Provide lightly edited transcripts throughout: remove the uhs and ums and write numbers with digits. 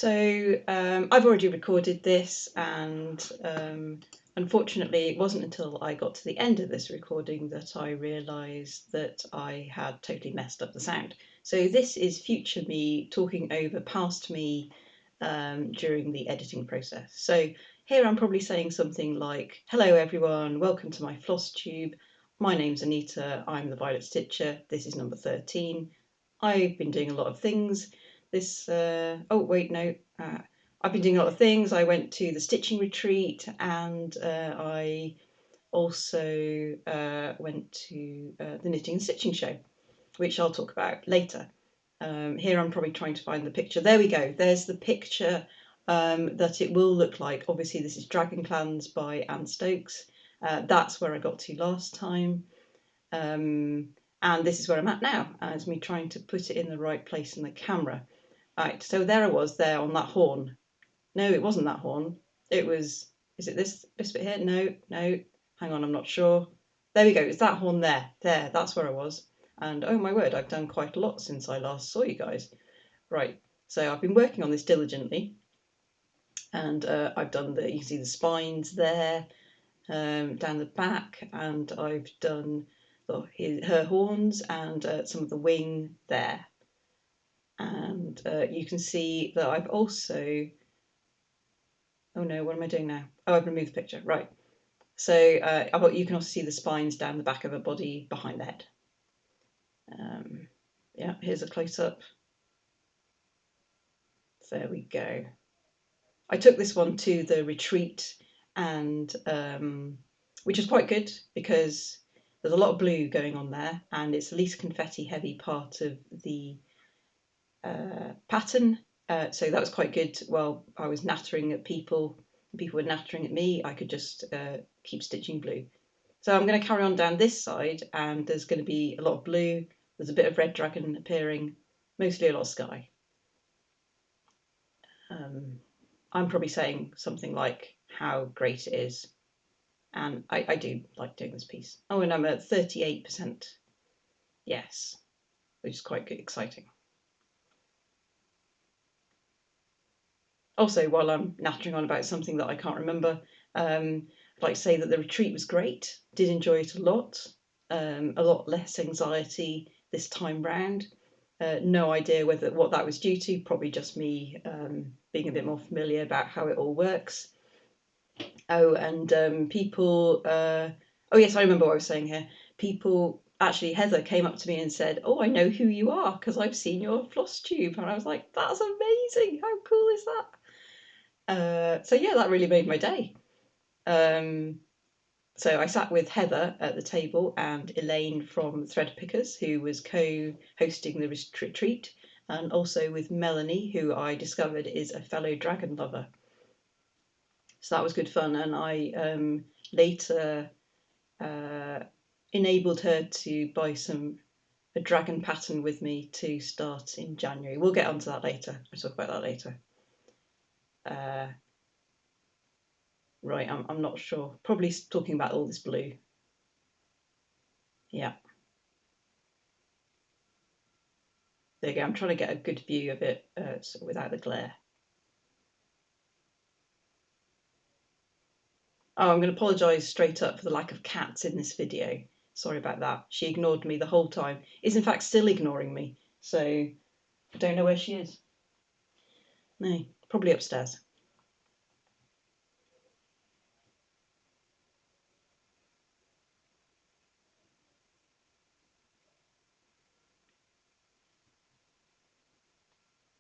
I've already recorded this, and unfortunately it wasn't until I got to the end of this recording that I realised that I had totally messed up the sound. So this is future me talking over past me during the editing process. So here I'm probably saying something like, hello everyone, welcome to my Floss Tube. My name's Anita, I'm the Violet Stitcher, this is number 13. I've been doing a lot of things. I've been doing a lot of things. I went to the stitching retreat, and I also went to the knitting and stitching show, which I'll talk about later. Here I'm probably trying to find the picture. There we go. There's the picture that it will look like. Obviously this is Dragon Clans by Anne Stokes. That's where I got to last time. And this is where I'm at now, as me trying to put it in the right place in the camera. Right, so there I was there on that horn. No, it wasn't that horn. It was, is it this bit here? No, hang on, I'm not sure. There we go, it's that horn there. There, that's where I was. And oh my word, I've done quite a lot since I last saw you guys. Right, so I've been working on this diligently. And I've done you can see the spines there, down the back, and I've done her horns and some of the wing there. And you can see that I've also, oh no, what am I doing now? Oh, I've removed the picture, right. So you can also see the spines down the back of her body behind the head. Yeah, here's a close-up. There we go. I took this one to the retreat, and which is quite good because there's a lot of blue going on there, and it's the least confetti heavy part of the pattern, so that was quite good. While I was nattering at people were nattering at me, I could just keep stitching blue. So I'm going to carry on down this side, and there's going to be a lot of blue, there's a bit of red dragon appearing, mostly a lot of sky. I'm probably saying something like how great it is, and I do like doing this piece. Oh, and I'm at 38%, yes, which is quite good, exciting. Also, while I'm nattering on about something that I can't remember, I'd like to say that the retreat was great. Did enjoy it a lot less anxiety this time round. No idea what that was due to, probably just me being a bit more familiar about how it all works. Oh, and people, oh yes, I remember what I was saying here. People, actually Heather came up to me and said, oh, I know who you are because I've seen your floss tube. And I was like, that's amazing, how cool is that? So yeah, that really made my day. So I sat with Heather at the table and Elaine from Thread Pickers, who was co-hosting the retreat, and also with Melanie, who I discovered is a fellow dragon lover. So that was good fun, and I later enabled her to buy a dragon pattern with me to start in January. We'll get onto that later. I'll talk about that later. Right, I'm not sure. Probably talking about all this blue. Yeah. There you go. I'm trying to get a good view of it without the glare. Oh, I'm going to apologise straight up for the lack of cats in this video. Sorry about that. She ignored me the whole time. Is in fact still ignoring me. So I don't know where she is. No, probably upstairs.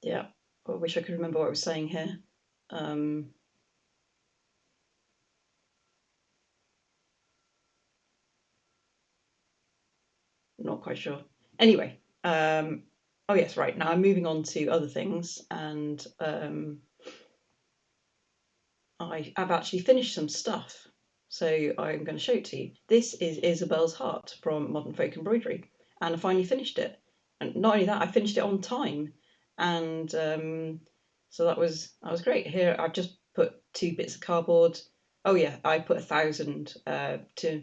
Yeah, I wish I could remember what I was saying here. Not quite sure. Anyway, oh yes, right, now I'm moving on to other things, and I've actually finished some stuff, so I'm going to show it to you. This is Isabel's Heart from Modern Folk Embroidery, and I finally finished it. And not only that, I finished it on time, and so that was great. Here I've just put 2 bits of cardboard. Oh yeah, I put 1,000 to.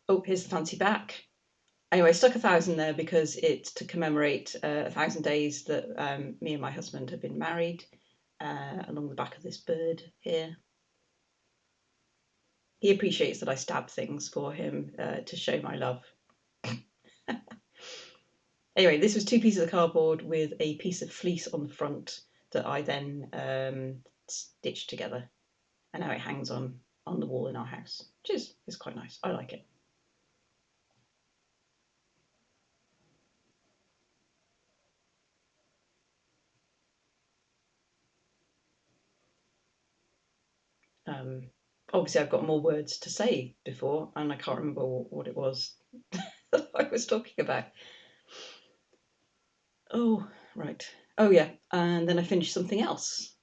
Oh, here's the fancy back. Anyway, I stuck 1,000 there because it's to commemorate 1,000 days that me and my husband have been married, along the back of this bird here. He appreciates that I stab things for him to show my love. Anyway, this was 2 pieces of cardboard with a piece of fleece on the front that I then stitched together, and now it hangs on the wall in our house, which is quite nice. I like it. Obviously, I've got more words to say before, and I can't remember what it was that I was talking about. Oh, right. Oh, yeah. And then I finished something else.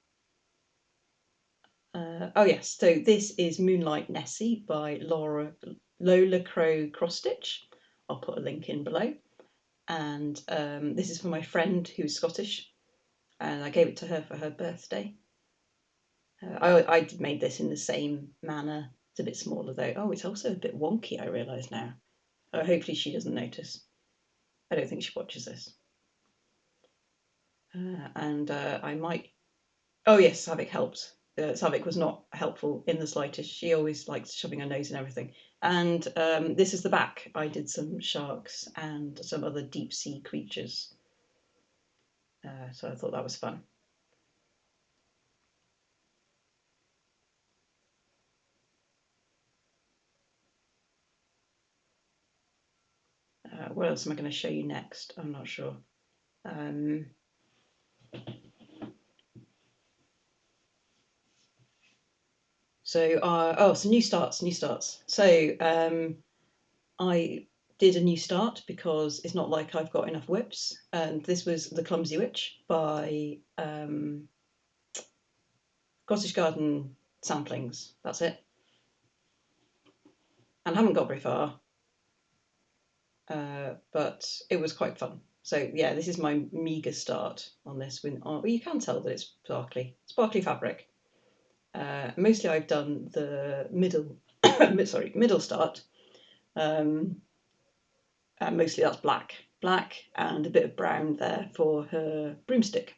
Oh, yes. So this is Moonlight Nessie by Lola Cross Stitch. I'll put a link in below. And this is for my friend who's Scottish, and I gave it to her for her birthday. I made this in the same manner. It's a bit smaller though. Oh, it's also a bit wonky, I realise now. Hopefully she doesn't notice. I don't think she watches this. I might... Oh yes, Savick helped. Savick was not helpful in the slightest. She always likes shoving her nose in everything. And this is the back. I did some sharks and some other deep sea creatures. So I thought that was fun. What else am I going to show you next? I'm not sure. So new starts. So I did a new start because it's not like I've got enough whips. And this was The Clumsy Witch by Cottage Garden Samplings. That's it. And I haven't got very far, but it was quite fun. So yeah, this is my meagre start on this. Well, you can tell that it's sparkly fabric. Mostly I've done the middle, middle start. And mostly that's black and a bit of brown there for her broomstick.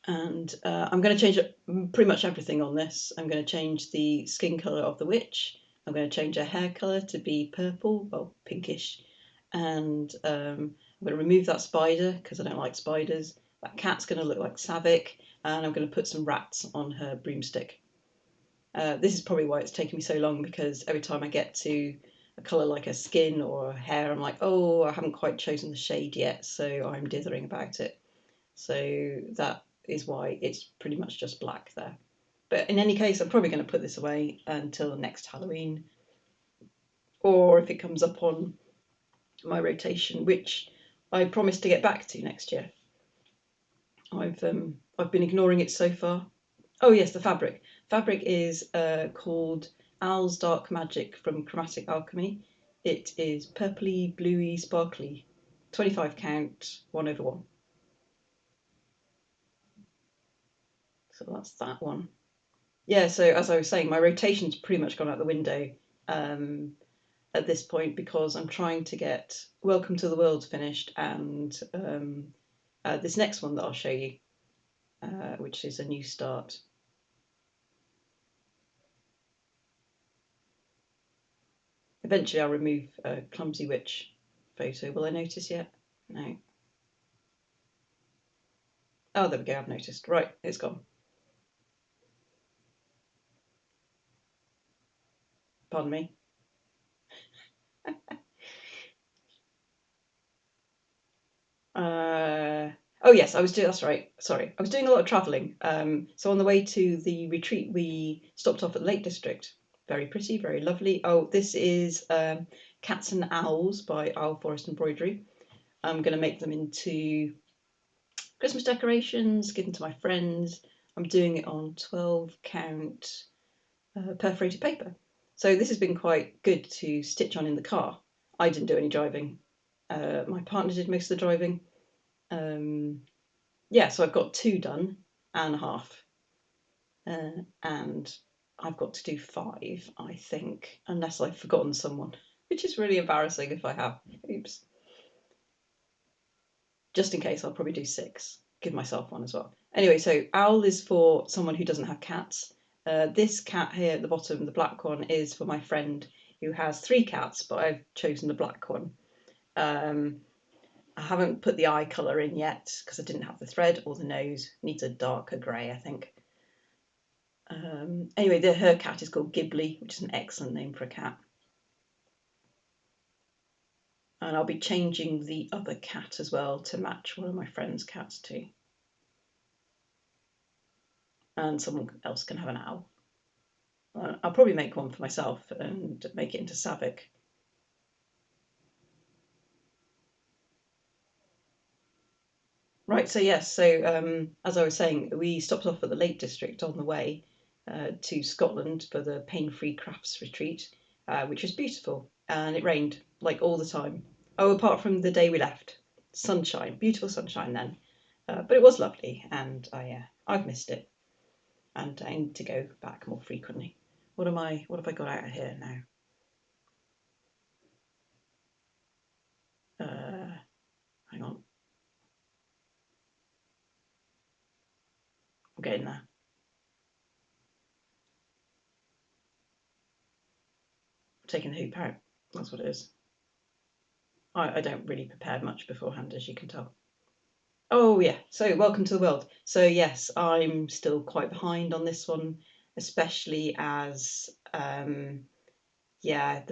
And I'm going to change pretty much everything on this. I'm going to change the skin colour of the witch. I'm going to change her hair colour to be purple, well, pinkish. And I'm going to remove that spider because I don't like spiders. That cat's going to look like Savick. And I'm going to put some rats on her broomstick. This is probably why it's taken me so long, because every time I get to a colour like her skin or her hair, I'm like, oh, I haven't quite chosen the shade yet, so I'm dithering about it. So that is why it's pretty much just black there. But in any case, I'm probably going to put this away until next Halloween, or if it comes up on my rotation, which I promise to get back to next year. I've been ignoring it so far. Oh yes, the fabric. Fabric is called Owl's Dark Magic from Chromatic Alchemy. It is purpley, bluey, sparkly, 25 count, 1/1. So that's that one. Yeah, so as I was saying, my rotation's pretty much gone out the window at this point, because I'm trying to get Welcome to the World finished and this next one that I'll show you, which is a new start. Eventually I'll remove a Clumsy Witch photo. Will I notice yet? No. Oh, there we go, I've noticed. Right, it's gone. Pardon me. Oh yes, that's right. Sorry, I was doing a lot of travelling. So on the way to the retreat, we stopped off at Lake District. Very pretty, very lovely. Oh, this is Cats and Owls by Owl Forest Embroidery. I'm going to make them into Christmas decorations, give them to my friends. I'm doing it on 12 count perforated paper. So this has been quite good to stitch on in the car. I didn't do any driving. My partner did most of the driving. Yeah, so I've got 2 done and a half. and I've got to do 5, I think, unless I've forgotten someone, which is really embarrassing if I have. Oops. Just in case, I'll probably do 6. Give myself one as well. Anyway, so owl is for someone who doesn't have cats. This cat here at the bottom, the black one, is for my friend who has 3 cats, but I've chosen the black one. I haven't put the eye colour in yet because I didn't have the thread, or the nose needs a darker grey, I think. Anyway, her cat is called Ghibli, which is an excellent name for a cat. And I'll be changing the other cat as well to match one of my friend's cats too. And someone else can have an owl. I'll probably make one for myself and make it into Savick. Right, so yes, so as I was saying, we stopped off at the Lake District on the way to Scotland for the Pain-Free Crafts retreat, which was beautiful, and it rained like all the time. Oh, apart from the day we left, sunshine, beautiful sunshine then, but it was lovely, and I've missed it, and I need to go back more frequently. What have I got out of here now? Hang on, I'm getting there. Taking the hoop out, that's what it is. I don't really prepare much beforehand, as you can tell. Oh yeah, so welcome to the world. So yes, I'm still quite behind on this one, especially as the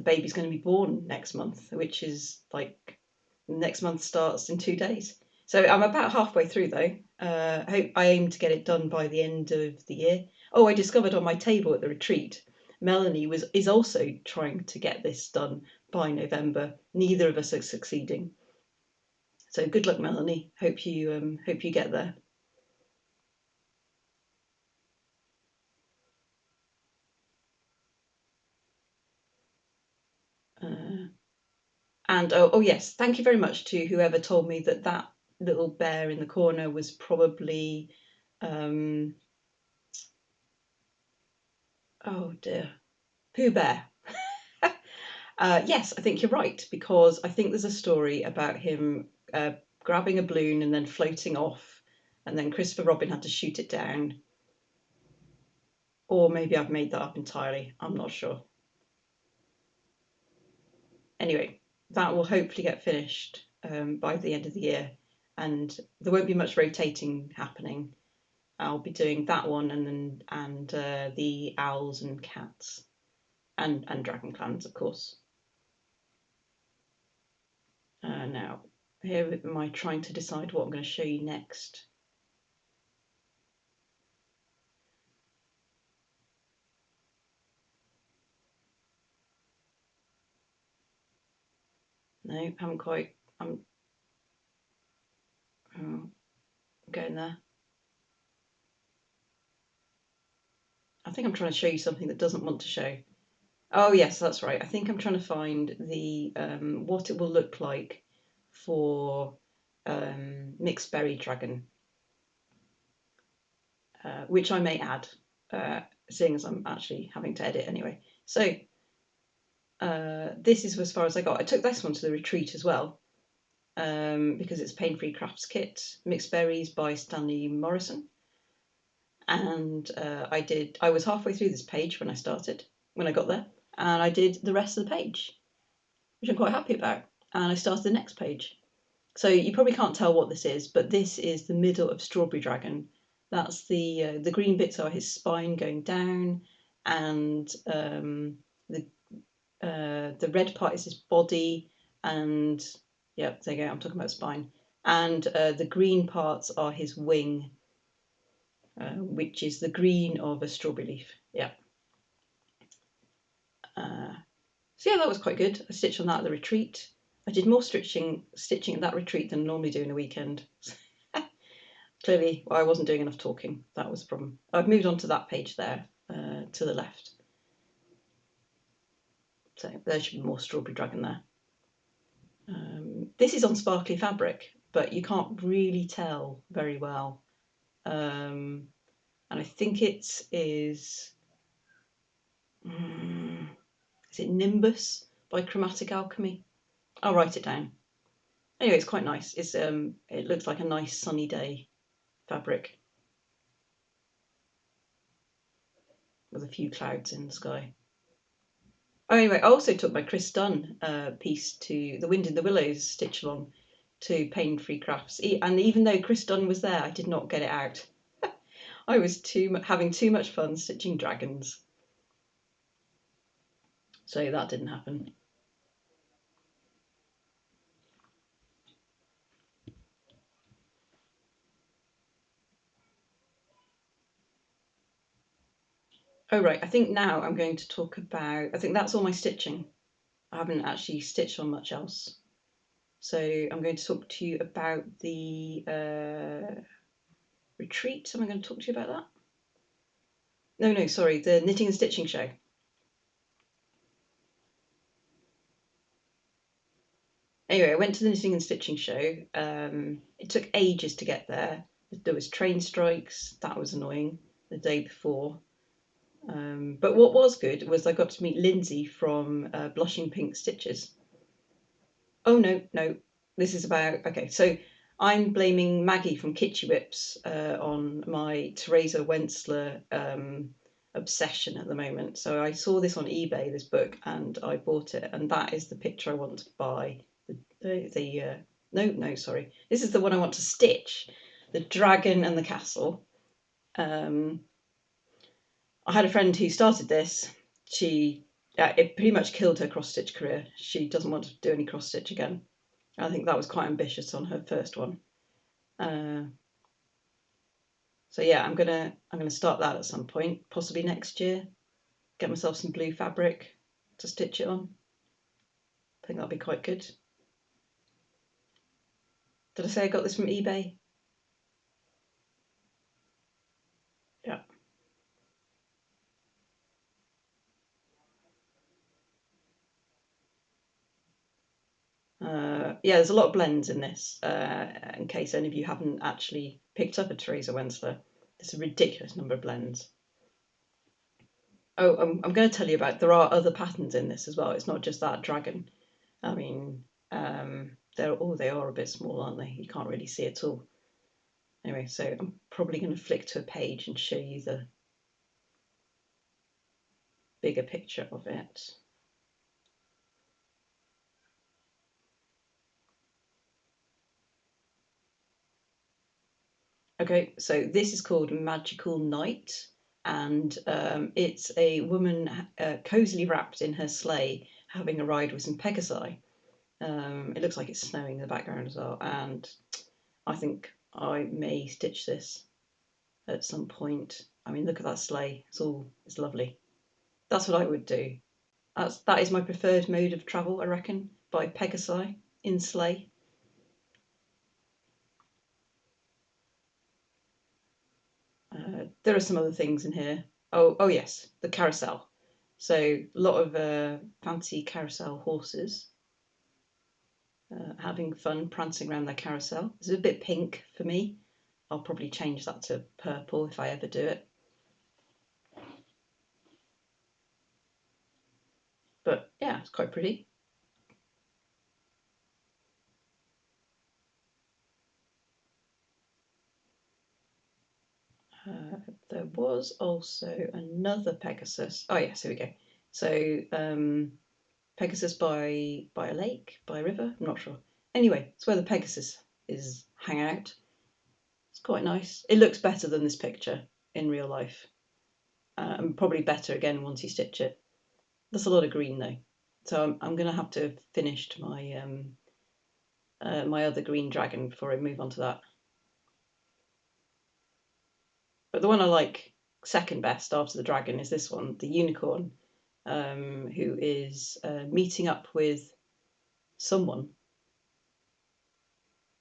baby's going to be born next month, which is like next month starts in 2 days. So I'm about halfway through though. I aim to get it done by the end of the year. Oh, I discovered on my table at the retreat, Melanie is also trying to get this done by November. Neither of us are succeeding. So good luck, Melanie. Hope you get there. And oh yes, thank you very much to whoever told me that little bear in the corner was probably oh dear, Pooh Bear. Yes, I think you're right, because I think there's a story about him grabbing a balloon and then floating off, and then Christopher Robin had to shoot it down. Or maybe I've made that up entirely, I'm not sure. Anyway, that will hopefully get finished by the end of the year, and there won't be much rotating happening. I'll be doing that one and the owls and cats and dragon clans, of course. Now, here am I trying to decide what I'm going to show you next. No, haven't quite. I'm getting there. I think I'm trying to show you something that doesn't want to show. Oh yes, that's right. I think I'm trying to find the what it will look like for mixed berry dragon, which I may add, seeing as I'm actually having to edit anyway. So this is as far as I got. I took this one to the retreat as well, because it's Pain-Free Crafts Kit, Mixed Berries by Stanley Morrison. And I was halfway through this page when I got there, and I did the rest of the page, which I'm quite happy about. And I started the next page. So you probably can't tell what this is, but this is the middle of Strawberry Dragon. That's the green bits are his spine going down, and the red part is his body, and yeah, there you go. I'm talking about spine, and the green parts are his wing, which is the green of a strawberry leaf. Yeah. So yeah, that was quite good. I stitched on that at the retreat. I did more stitching at that retreat than I normally do in a weekend. Clearly, I wasn't doing enough talking. That was the problem. I've moved on to that page there, to the left. So there should be more Strawberry Dragon there. This is on sparkly fabric, but you can't really tell very well. and I think is it Nimbus by Chromatic Alchemy? I'll write it down. Anyway, it's quite nice. It's it looks like a nice sunny day fabric with a few clouds in the sky. Oh, anyway, I also took my Chris Dunn piece to the Wind in the Willows stitch along to Paine Free Crafts, and even though Chris Dunn was there, I did not get it out. I was having too much fun stitching dragons, so that didn't happen. Oh right, I think now I'm going to talk about, I think that's all my stitching. I haven't actually stitched on much else. So I'm going to talk to you about the retreat. Am I going to talk to you about that? No, sorry, the knitting and stitching show. Anyway, I went to the knitting and stitching show. It took ages to get there. There was train strikes. That was annoying the day before. But what was good was I got to meet Lindsay from Blushing Pink Stitches. Oh, no. This is about... Okay, so I'm blaming Maggie from Kitschy Whips on my Teresa Wentzler obsession at the moment. So I saw this on eBay, this book, and I bought it. And that is the picture I want to buy. No, sorry. This is the one I want to stitch. The dragon and the castle. I had a friend who started this. It pretty much killed her cross-stitch career. She doesn't want to do any cross-stitch again. I think that was quite ambitious on her first one. So yeah, I'm gonna start that at some point, possibly next year. Get myself some blue fabric to stitch it on. I think that'll be quite good. Did I say I got this from eBay? Yeah. Yeah, there's a lot of blends in this, in case any of you haven't actually picked up a Teresa Wentzler. There's a ridiculous number of blends. Oh, I'm going to tell you about, there are other patterns in this as well. It's not just that dragon. I mean, they are a bit small, aren't they? You can't really see it all. Anyway, so I'm probably going to flick to a page and show you the bigger picture of it. Okay, so this is called Magical Night, and it's a woman cosily wrapped in her sleigh having a ride with some Pegasi. It looks like it's snowing in the background as well, and I think I may stitch this at some point. I mean, look at that sleigh. It's lovely. That's what I would do. That is my preferred mode of travel, I reckon, by Pegasi in sleigh. There are some other things in here. Oh yes, the carousel. So a lot of fancy carousel horses having fun prancing around their carousel. It's a bit pink for me. I'll probably change that to purple if I ever do it. But yeah, it's quite pretty. There was also another Pegasus. Oh yes, here we go. So Pegasus by a lake, by a river. I'm not sure. Anyway, it's where the Pegasus is hang out. It's quite nice. It looks better than this picture in real life, and probably better again once you stitch it. There's a lot of green though, so I'm going to have to have finished my my other green dragon before I move on to that. But the one I like second best after the dragon is this one, the unicorn, who is meeting up with someone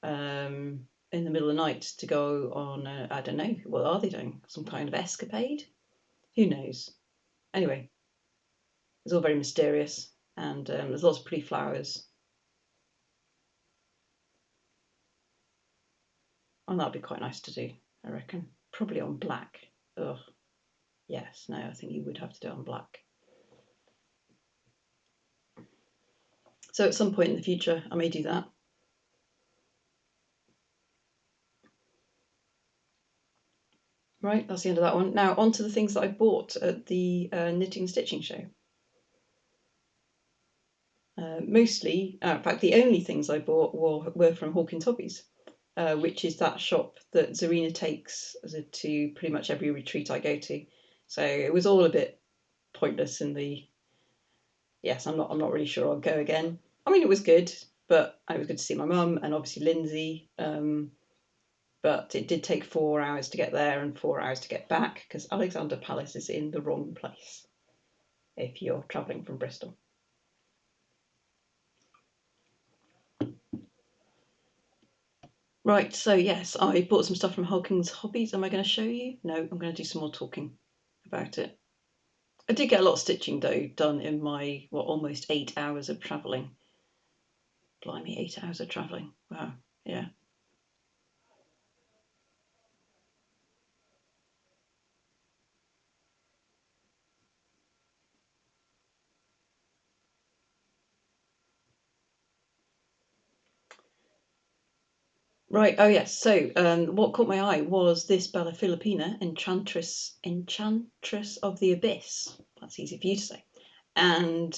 in the middle of the night to go on, I don't know, what are they doing? Some kind of escapade? Who knows? Anyway, it's all very mysterious, and there's lots of pretty flowers. And that'd be quite nice to do, I reckon. Probably on black ugh, yes, no, I think you would have to do it on black. So at some point in the future, I may do that. Right, that's the end of that one. Now on to the things that I bought at the knitting and stitching show. Mostly, in fact, the only things I bought were from Hawkins Hobbies, which is that shop that Zarina takes to pretty much every retreat I go to. So it was all a bit pointless in the. Yes, I'm not really sure I'll go again. I mean, it was good, but it was good to see my mum and obviously Lindsay. But it did take 4 hours to get there and 4 hours to get back because Alexander Palace is in the wrong place if you're travelling from Bristol. Right, so yes, I bought some stuff from Hawkins Hobbies. Am I going to show you? No, I'm going to do some more talking about it. I did get a lot of stitching though done in my, almost 8 hours of travelling. Blimey, 8 hours of travelling. Wow, yeah. Right, oh yes, so what caught my eye was this Bella Filipina, Enchantress of the Abyss. That's easy for you to say. And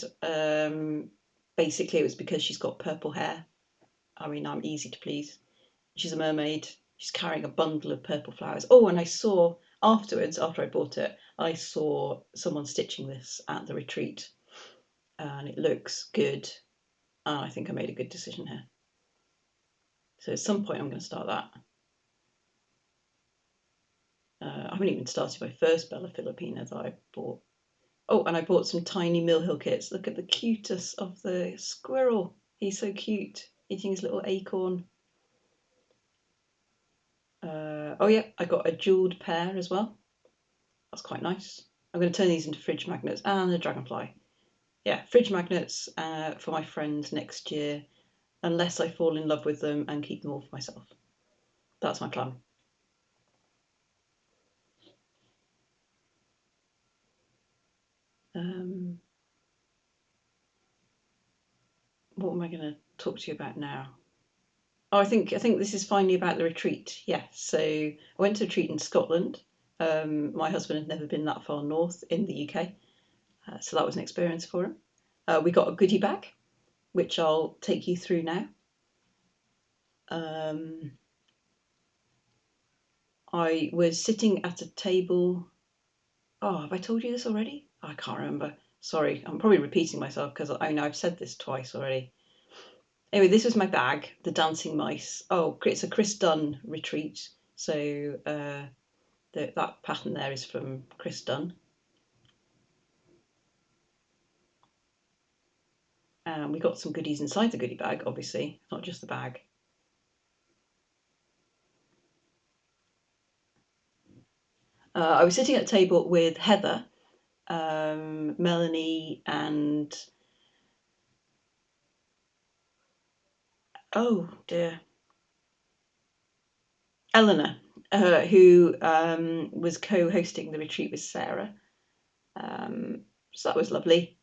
basically it was because she's got purple hair. I mean, I'm easy to please. She's a mermaid. She's carrying a bundle of purple flowers. Oh, and I saw afterwards, after I bought it, I saw someone stitching this at the retreat. And it looks good. And I think I made a good decision here. So at some point I'm going to start that. I haven't even started my first Bella Filipina that I bought. Oh, and I bought some tiny Mill Hill kits. Look at the cutest of the squirrel. He's so cute, eating his little acorn. Oh yeah, I got a jewelled pair as well. That's quite nice. I'm going to turn these into fridge magnets and a dragonfly. Yeah, fridge magnets for my friends next year, unless I fall in love with them and keep them all for myself. That's my plan. What am I going to talk to you about now? Oh, I think this is finally about the retreat. Yes, so I went to a retreat in Scotland. My husband had never been that far north in the UK, so that was an experience for him. We got a goodie bag, which I'll take you through now. I was sitting at a table. Oh, have I told you this already? I can't remember. Sorry, I'm probably repeating myself because I know I've said this twice already. Anyway, this was my bag, the dancing mice. Oh, it's a Chris Dunn retreat. So that pattern there is from Chris Dunn. And we got some goodies inside the goodie bag, obviously, not just the bag. I was sitting at a table with Heather, Melanie, and oh dear, Eleanor, who was co-hosting the retreat with Sarah. So that was lovely.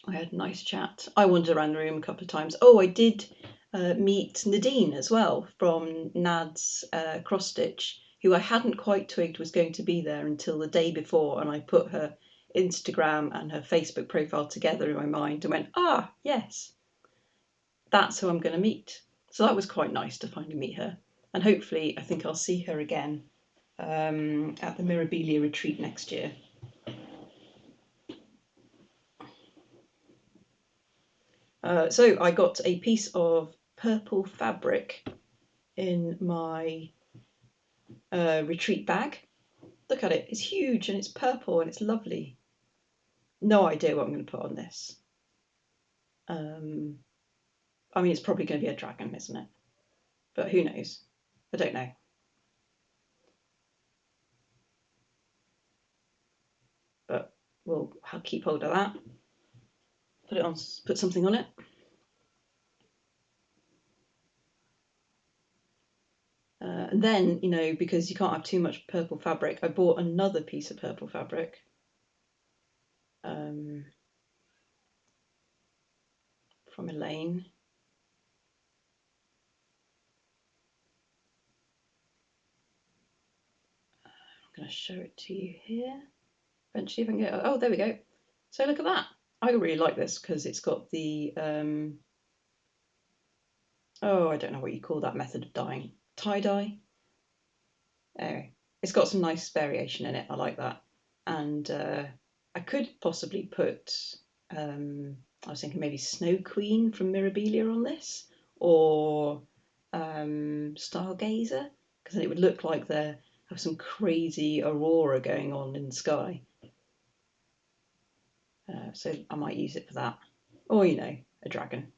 I had a nice chat. I wandered around the room a couple of times. Oh, I did meet Nadine as well from Nad's cross stitch, who I hadn't quite twigged was going to be there until the day before, and I put her Instagram and her Facebook profile together in my mind and went, ah, yes, that's who I'm going to meet. So that was quite nice to finally meet her. And hopefully, I think I'll see her again at the Mirabilia retreat next year. So I got a piece of purple fabric in my retreat bag. Look at it, it's huge and it's purple and it's lovely. No idea what I'm going to put on this. I mean, it's probably going to be a dragon, isn't it? But who knows? I don't know. But we'll keep hold of that. Put it on. Put something on it. And then, you know, because you can't have too much purple fabric, I bought another piece of purple fabric. From Elaine. I'm going to show it to you here. Eventually, if I can get. Oh, there we go. So look at that. I really like this because it's got the. Oh, I don't know what you call that method of dyeing. Tie dye. Anyway, it's got some nice variation in it. I like that. And I could possibly put. I was thinking maybe Snow Queen from Mirabilia on this, or Stargazer, because then it would look like there have some crazy aurora going on in the sky. So I might use it for that, or you know, a dragon.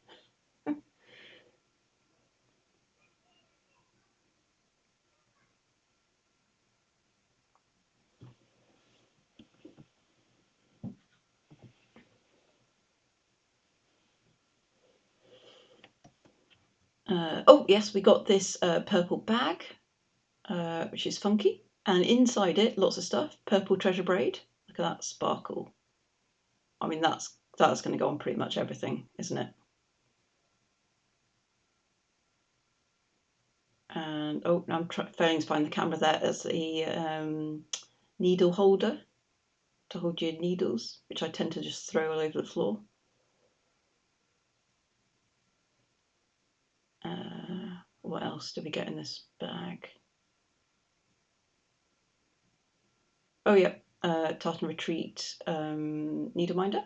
Oh yes, we got this purple bag, which is funky, and inside it, lots of stuff. Purple treasure braid. Look at that sparkle. I mean, that's going to go on pretty much everything, isn't it? And oh, I'm failing to find the camera there as the needle holder to hold your needles, which I tend to just throw all over the floor. What else did we get in this bag? Oh yeah, Tartan Retreat needle minder.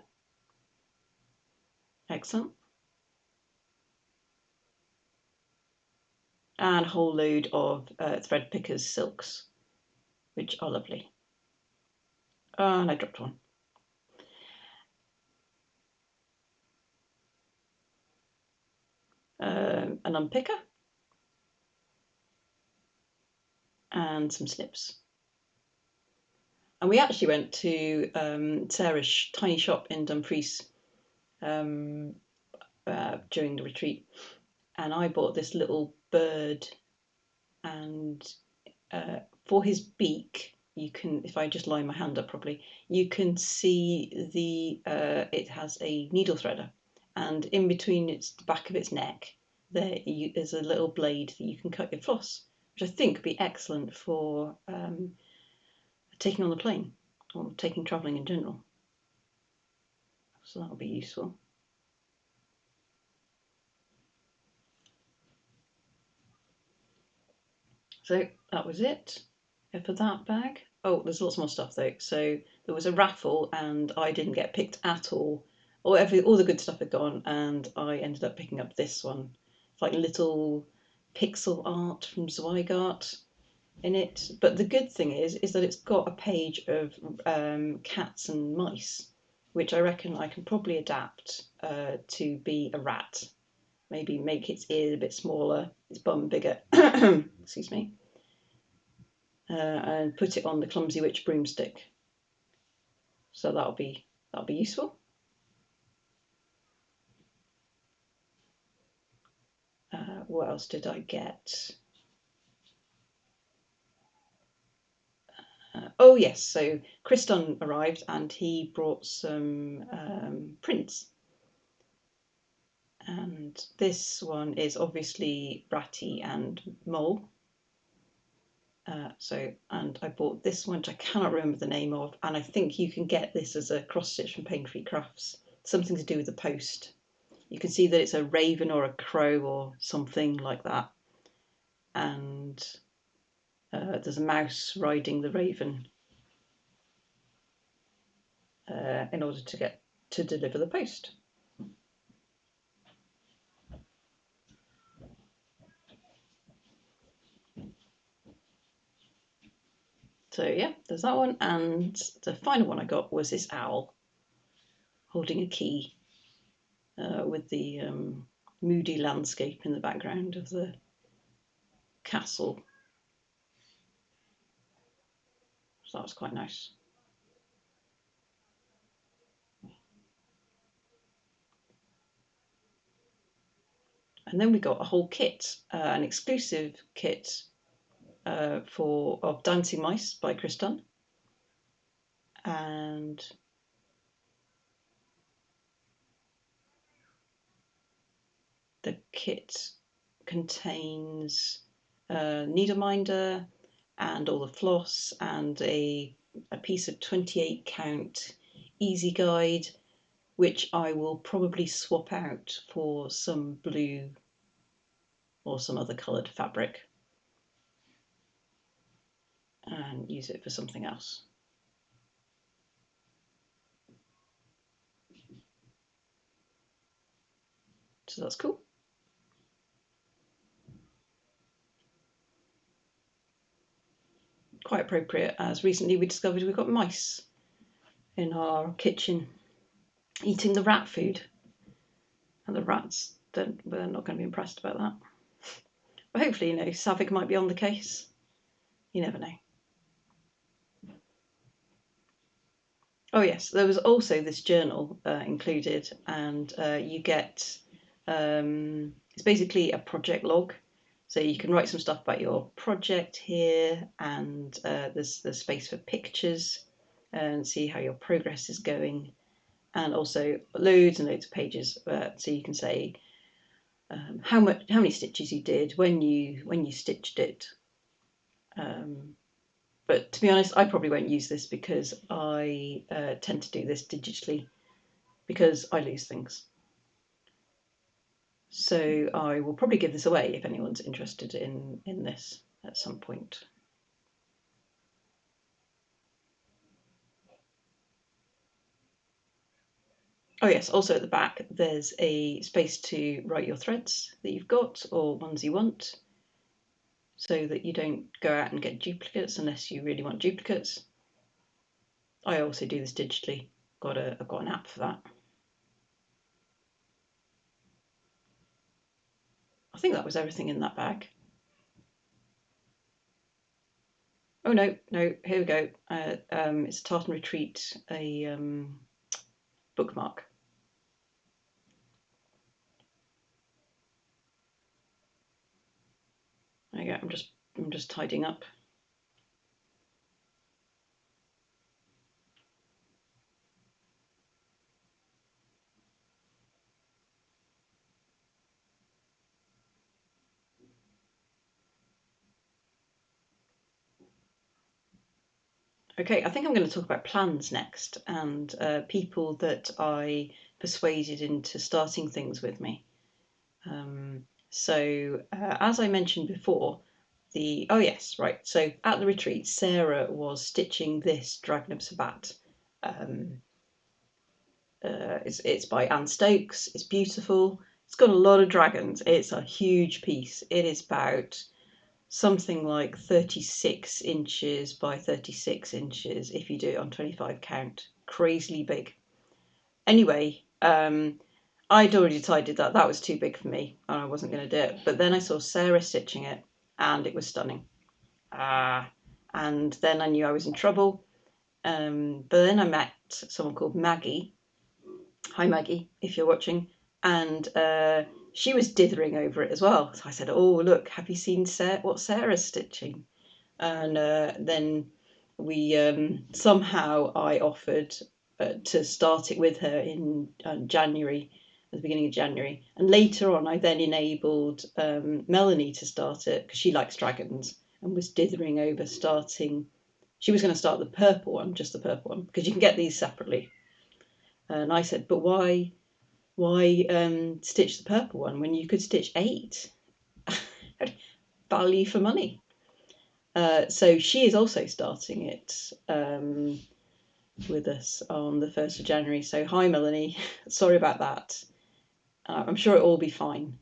Excellent. And a whole load of Thread Pickers silks, which are lovely. And I dropped one. An unpicker. And some snips. And we actually went to Sarah's tiny shop in Dumfries during the retreat, and I bought this little bird, and for his beak, you can, if I just line my hand up properly, you can see it has a needle threader, and in between the back of its neck there's a little blade that you can cut your floss, which I think would be excellent for taking on the plane or taking travelling in general. So that'll be useful. So that was it for that bag. Oh, there's lots more stuff though. So there was a raffle and I didn't get picked at all. All the good stuff had gone, and I ended up picking up this one. It's like little pixel art from Zweigart in it. But the good thing is that it's got a page of cats and mice, which I reckon I can probably adapt to be a rat. Maybe make its ears a bit smaller, its bum bigger. Excuse me. And put it on the Clumsy Witch broomstick. So that'll be useful. What else did I get? Oh yes, so Chris Dunn arrived and he brought some prints. And this one is obviously Ratty and Mole. And I bought this one, which I cannot remember the name of, and I think you can get this as a cross stitch from Paine Free Crafts. Something to do with the post. You can see that it's a raven or a crow or something like that, and there's a mouse riding the raven in order to get to deliver the post. So yeah, there's that one, and the final one I got was this owl holding a key with the moody landscape in the background of the castle. So that was quite nice. And then we got a whole kit, an exclusive kit of Dancing Mice by Chris Dunn, and the kit contains a needle minder and all the floss and a piece of 28 count easy guide, which I will probably swap out for some blue or some other coloured fabric and use it for something else. So that's cool. Quite appropriate, as recently we discovered we've got mice in our kitchen eating the rat food, and the rats we're not going to be impressed about that. But hopefully, you know, Savick might be on the case. You never know. Oh yes, there was also this journal included, and you get it's basically a project log. So you can write some stuff about your project here, and there's space for pictures and see how your progress is going, and also loads and loads of pages. So you can say how many stitches you did, when you stitched it. But to be honest, I probably won't use this because I tend to do this digitally because I lose things. So I will probably give this away if anyone's interested in this at some point. Oh yes, also at the back there's a space to write your threads that you've got or ones you want, so that you don't go out and get duplicates unless you really want duplicates. I also do this digitally. I've got an app for that. I think that was everything in that bag. Oh no, here we go. It's Tartan Retreat, a bookmark. There you go. I'm just tidying up. Okay, I think I'm going to talk about plans next, and people that I persuaded into starting things with me. As I mentioned before, oh yes, right. So at the retreat, Sarah was stitching this Dragon of Sabbat. It's by Anne Stokes. It's beautiful. It's got a lot of dragons. It's a huge piece. It is about something like 36 inches by 36 inches if you do it on 25 count. Crazily big. Anyway, I'd already decided that was too big for me and I wasn't going to do it. But then I saw Sarah stitching it and it was stunning. And then I knew I was in trouble. But then I met someone called Maggie. Hi Maggie, if you're watching. And she was dithering over it as well. So I said, oh, look, have you seen what Sarah's stitching? And then we somehow I offered to start it with her in January, at the beginning of January. And later on, I then enabled Melanie to start it because she likes dragons and was dithering over starting. She was going to start the purple one, just the purple one, because you can get these separately. And I said, but why stitch the purple one when you could stitch 8? Value for money. So she is also starting it with us on the 1st of January. So hi Melanie, sorry about that. I'm sure it'll all be fine.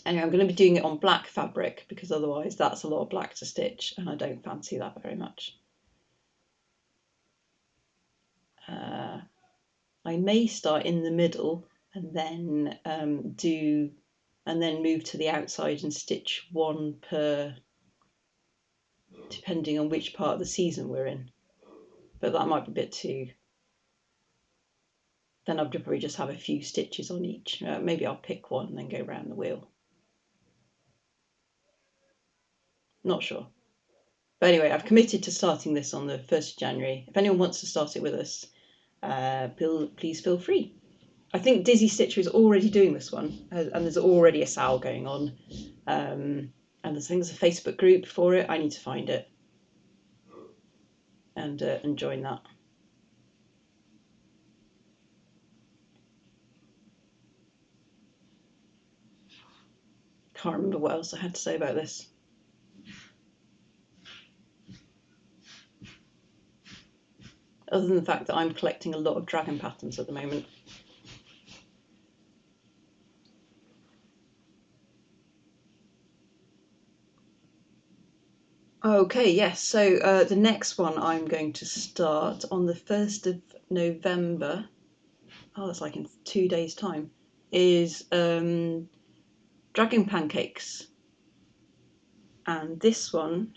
Anyway, I'm going to be doing it on black fabric because otherwise that's a lot of black to stitch and I don't fancy that very much. I may start in the middle and then move to the outside and stitch one per, depending on which part of the season we're in. But that might be a bit too. Then I'll probably just have a few stitches on each. Maybe I'll pick one and then go around the wheel. Not sure. But anyway, I've committed to starting this on the 1st of January. If anyone wants to start it with us, please feel free. I think Dizzy Stitcher is already doing this one, and there's already a sale going on. And there's a Facebook group for it. I need to find it and join that. Can't remember what else I had to say about this. Other than the fact that I'm collecting a lot of dragon patterns at the moment. Okay, yes. So the next one I'm going to start on the 1st of November. Oh, that's like in 2 days' time. Is dragon pancakes. And this one,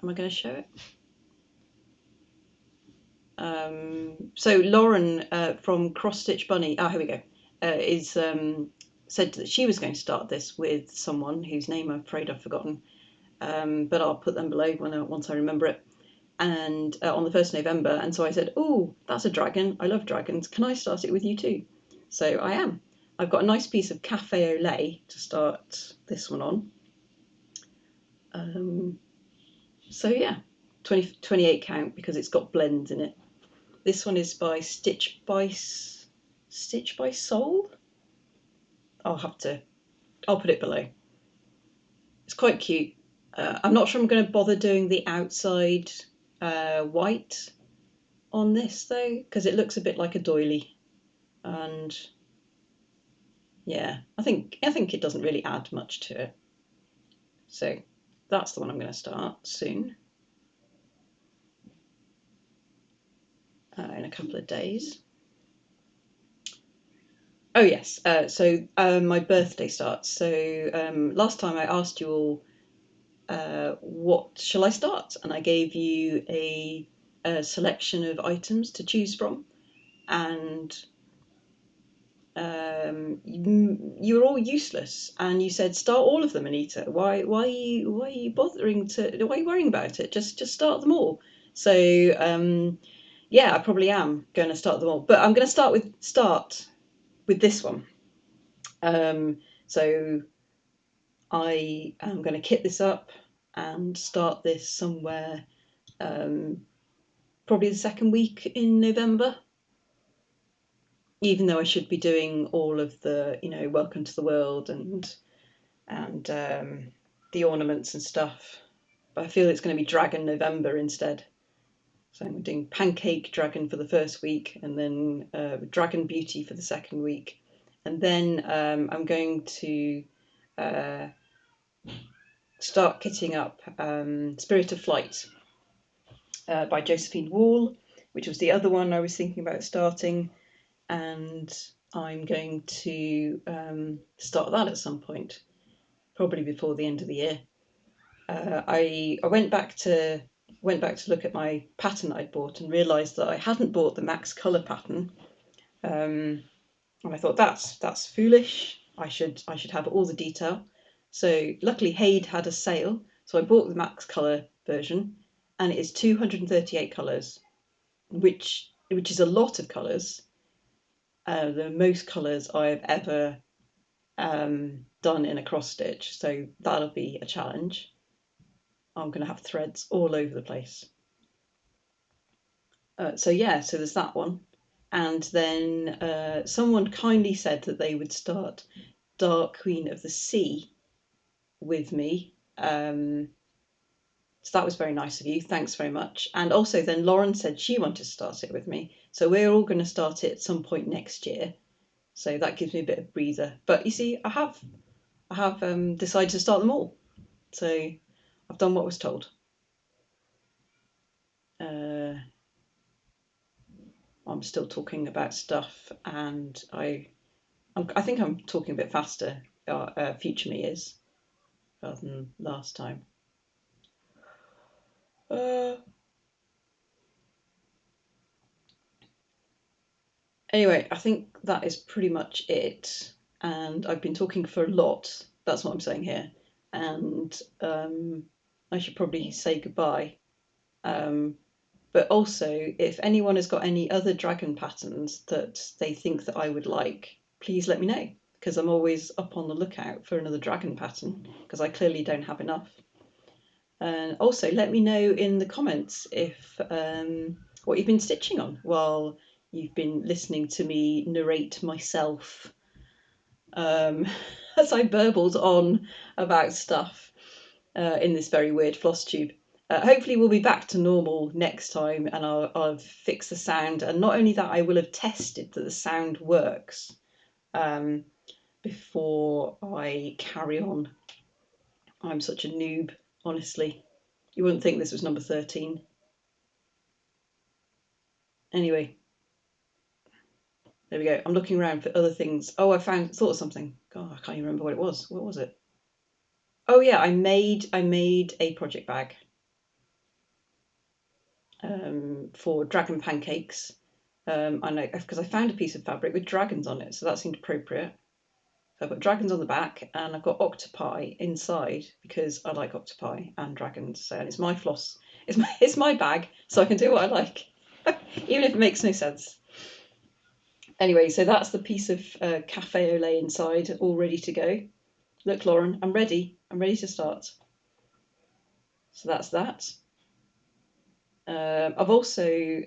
am I going to show it? So Lauren from Cross Stitch Bunny, here we go, is said that she was going to start this with someone whose name I'm afraid I've forgotten, but I'll put them below once I remember it. And on the 1st of November, and so I said, oh, that's a dragon. I love dragons. Can I start it with you too? So I am. I've got a nice piece of cafe au lait to start this one on. So yeah, 28 count because it's got blends in it. This one is by Stitch by Soul. I'll put it below. It's quite cute. I'm not sure I'm going to bother doing the outside white on this though, because it looks a bit like a doily, and yeah, I think it doesn't really add much to it. So that's the one I'm going to start soon, in a couple of days. Oh yes, so my birthday starts. So last time I asked you all, what shall I start? And I gave you a selection of items to choose from, and you were all useless, and you said start all of them, Anita. Why are you worrying about it? Just start them all. So yeah, I probably am going to start them all, but I'm going to start with this one. So I am going to kit this up and start this somewhere, probably the second week in November, even though I should be doing all of the, welcome to the world and the ornaments and stuff, but I feel it's going to be Dragon November instead. So I'm doing Pancake Dragon for the first week, and then Dragon Beauty for the second week, and then I'm going to start kitting up Spirit of Flight by Josephine Wall, which was the other one I was thinking about starting, and I'm going to start that at some point, probably before the end of the year. I went back to look at my pattern I'd bought and realised that I hadn't bought the Max Colour pattern, and I thought that's foolish. I should have all the detail. So luckily Haid had a sale, so I bought the Max Colour version, and it is 238 colours, which is a lot of colours. The most colours I've ever done in a cross stitch, so that'll be a challenge. I'm going to have threads all over the place. So there's that one. And then someone kindly said that they would start Dark Queen of the Sea with me. So that was very nice of you. Thanks very much. And also then Lauren said she wanted to start it with me. So we're all going to start it at some point next year. So that gives me a bit of breather. But you see, I have decided to start them all. So I've done what was told. I'm still talking about stuff, and I think I'm talking a bit faster. Future me is, rather than last time. Anyway, I think that is pretty much it, and I've been talking for a lot. That's what I'm saying here. and I should probably say goodbye. But also, if anyone has got any other dragon patterns that they think that I would like, please let me know, because I'm always up on the lookout for another dragon pattern, because I clearly don't have enough. And also let me know in the comments if what you've been stitching on while you've been listening to me narrate myself as I burbled on about stuff in this very weird floss tube. Hopefully we'll be back to normal next time, and I'll fix the sound, and not only that, I will have tested that the sound works before I carry on. I'm such a noob, honestly. You wouldn't think this was number 13. Anyway, there we go. I'm looking around for other things. Oh, I thought of something. God, I can't even remember what it was. What was it? Oh yeah, I made a project bag for dragon pancakes. I know because I found a piece of fabric with dragons on it, so that seemed appropriate. So I've got dragons on the back, and I've got octopi inside because I like octopi and dragons. So, and it's my floss. It's my bag, so I can do what I like, even if it makes no sense. Anyway, so that's the piece of cafe au lait inside, all ready to go. Look, Lauren, I'm ready. I'm ready to start. So that's that. I've also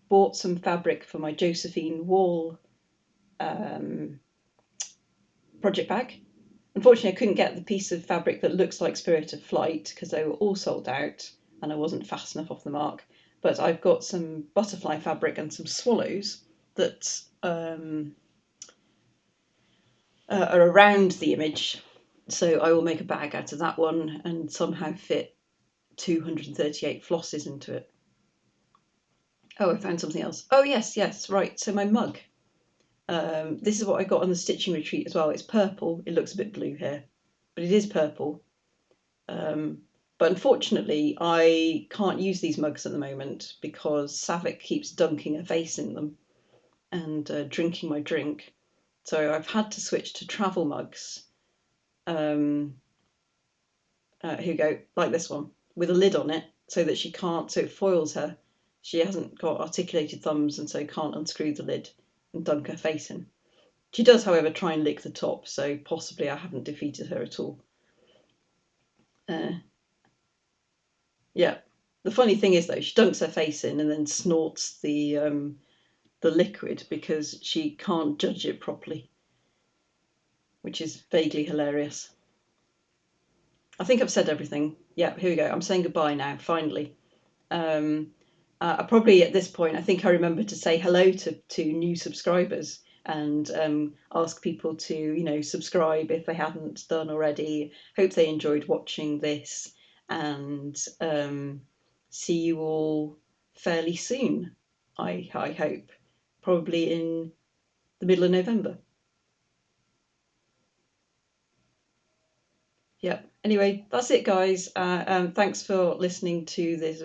bought some fabric for my Josephine wall project bag. Unfortunately, I couldn't get the piece of fabric that looks like Spirit of Flight because they were all sold out and I wasn't fast enough off the mark. But I've got some butterfly fabric and some swallows that are around the image. So I will make a bag out of that one and somehow fit 238 flosses into it. Oh, I found something else. Oh, yes, right. So my mug. This is what I got on the stitching retreat as well. It's purple. It looks a bit blue here, but it is purple. But unfortunately, I can't use these mugs at the moment because Savick keeps dunking her face in them and drinking my drink. So I've had to switch to travel mugs. Here we go, like this one, with a lid on it so that she can't, so it foils her. She hasn't got articulated thumbs and so can't unscrew the lid and dunk her face in. She does, however, try and lick the top, so possibly I haven't defeated her at all. Yeah. The funny thing is, though, she dunks her face in and then snorts the liquid because she can't judge it properly, which is vaguely hilarious. I think I've said everything. Yeah, here we go. I'm saying goodbye now, finally. I probably, at this point, I think I remember to say hello to new subscribers and ask people to, subscribe if they hadn't done already. Hope they enjoyed watching this, and see you all fairly soon, I hope. Probably in the middle of November. Yeah. Anyway, that's it, guys. Thanks for listening to this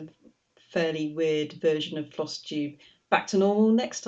fairly weird version of Floss Tube. Back to normal next time.